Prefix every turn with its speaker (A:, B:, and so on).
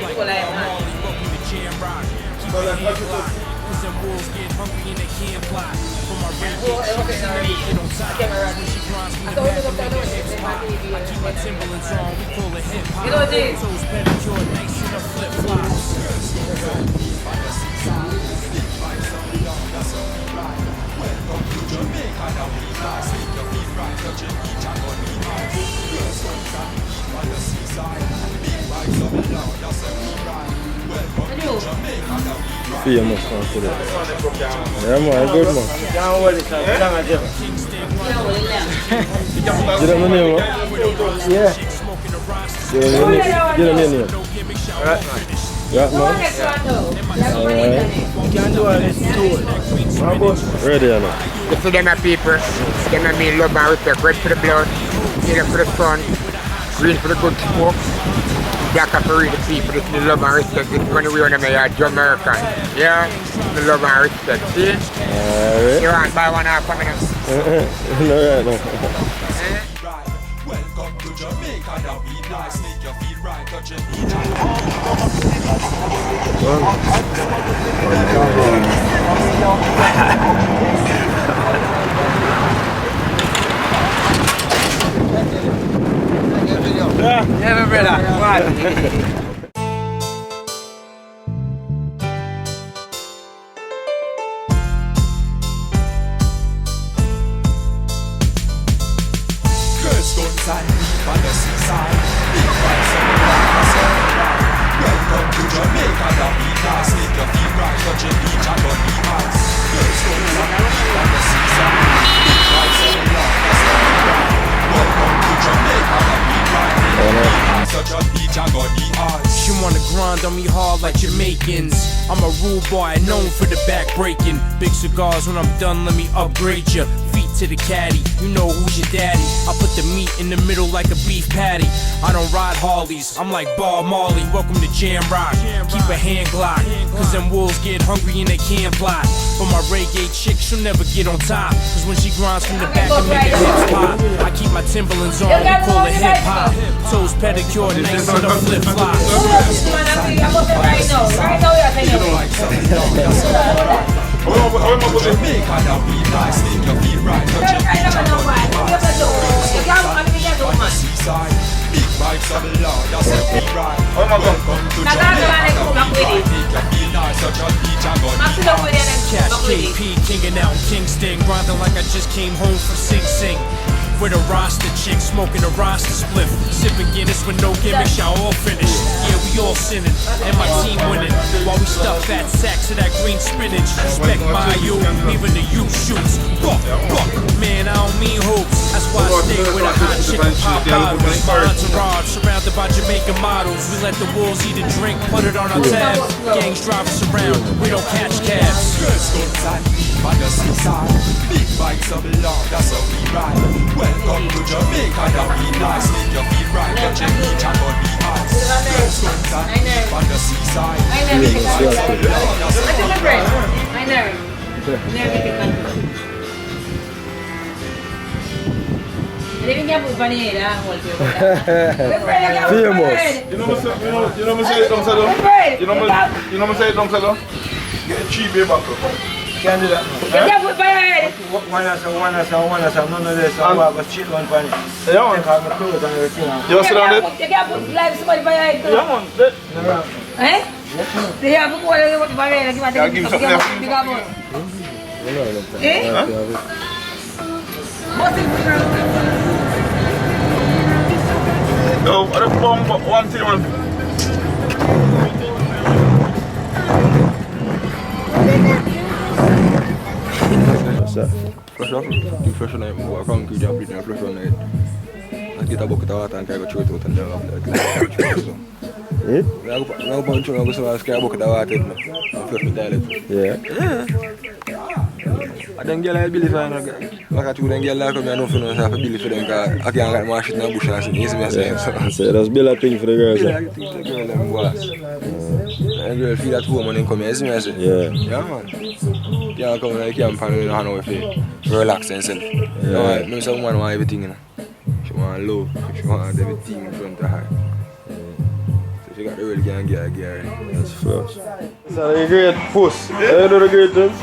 A: like Marley, welcome to Jam Rock. Keep your hands locked, cause them wolves get hungry and they can't fly. For my renegade chicks, she never get on top. When she grinds from the back and make her hips pop. I keep my Timberlands on, we call it hip hop. Toes pedicure, nice in her flip flops. Welcome to Jamaica, now we fly. Sleep your feet right, touching each and on the ice. Girls come down by the seaside. Big bikes of the Lord, that's how we ride. Welcome to Jamaica, now we fly.
B: Famous man today. Yeah man, good man. Get up my name, man. Yeah. Get up my name. Right man. Right man. Alright.
C: Can do all this too.
B: Ready or not?
D: You see them people, them and me love and respect. Red for the blood, yellow for the sun, green for the good smoke, black for the people. This is the love and respect. This is when we on them here, Jamaican. Yeah, the love and respect. See?
B: Alright.
D: You want buy one half for me now?
B: No, right now.
A: Welcome to Jamaica, now we fly. Sneak your feet right, touching each
C: Yeah, my brother. Come on.
A: guns and deep on the seaside. Big fights on the rock, that's how we ride. Welcome to Jamaica, now we fly. Sleep your feet right, touching beach and on the ice. Girls, guns and deep on the seaside. Big fights on the rock, that's how we ride. Welcome to Jamaica, now we fly. Such a beach and on the ice. She wanna grind on me hard like Jamaicans. I'm a rude boy, known for the back breaking. Big cigars, when I'm done, let me upgrade ya. Feet to the caddy, you know who's your daddy. I put the meat in the middle like a beef patty. I don't ride Harleys, I'm like Bob Marley. Welcome to Jam Rock, keep a hand glock. Cause them wolves get hungry and they can't fly. For my reggae chick, she'll never get on top. Cause when she grinds from the back, I make her hips pop. I keep my Timberlands on, we call it hip hop. Toes pedicure, nice in the flip flops. Jamaica, now we fly. Sleep your feet right, touching beach and on the seaside. Big bikes on the law, that's how we ride. Welcome to Jamaica, now we fly. Make your feel nice, such a beach and on the Cash KP, kinging out Kingston. Grinding like I just came home from Sing Sing. With a roster chick, smoking a roster spliff. Sipping Guinness with no gimmicks, y'all all finished. Yeah, we all sinning, and my team winning. While we stuff fat sacks of that green spinach. Respect my you, even the youth shoots. Buck, man, I don't mean hoops. That's why I stay with a hot chick and pop bottles. My entourage, surrounded by Jamaican models. We let the wolves eat and drink, put it on our tab. Gangs drive us around, we don't catch cabs. Girls, guns and deep on the seaside. Big bikes of the law, that's how we ride. Welcome to Jamaica, now we fly. Sleep your feet right, touching beach and on the ice. Girls, guns and deep on the seaside. Big bikes of the law, that's how we ride.
B: Famous.
E: You know me say it don't sell. You know me say it don't sell. Get a cheap back up.
C: Can do that. One as none of this. I was cheap one funny.
E: Yeah, man.
C: Take out my clothes and everything.
E: You sit down there?
F: You can't put live somebody by your head.
E: Yeah, man.
F: Eh? They have to go over the barrier and give
E: something else.
F: Eh? What's it?
E: No, I don't bomb one thing, man.
B: What's that?
G: Flush off. You flush on it. I can't keep you and flush on it. I get a bucket of water and I go through it out and then I go punch you and I go so I scare a bucket of water and flush the toilet.
B: Yeah.
G: I don't get like Billy for like I told them get like me I don't feel no for Billy for them because I can't get my shit in the bush and see. You see me saying?
B: So that's Bill a thing for the girls.
G: Yeah, I think the girl them boss. And girl feel at home and then come here. You see me saying?
B: Yeah.
G: Yeah, man. You can't come and you can't pan with your hand away for relax and self. Yeah. No, some woman want everything, you know. She want love. She want everything in front of her. So if you got the real gang gear.
B: That's first. So the great puss. You do the great things?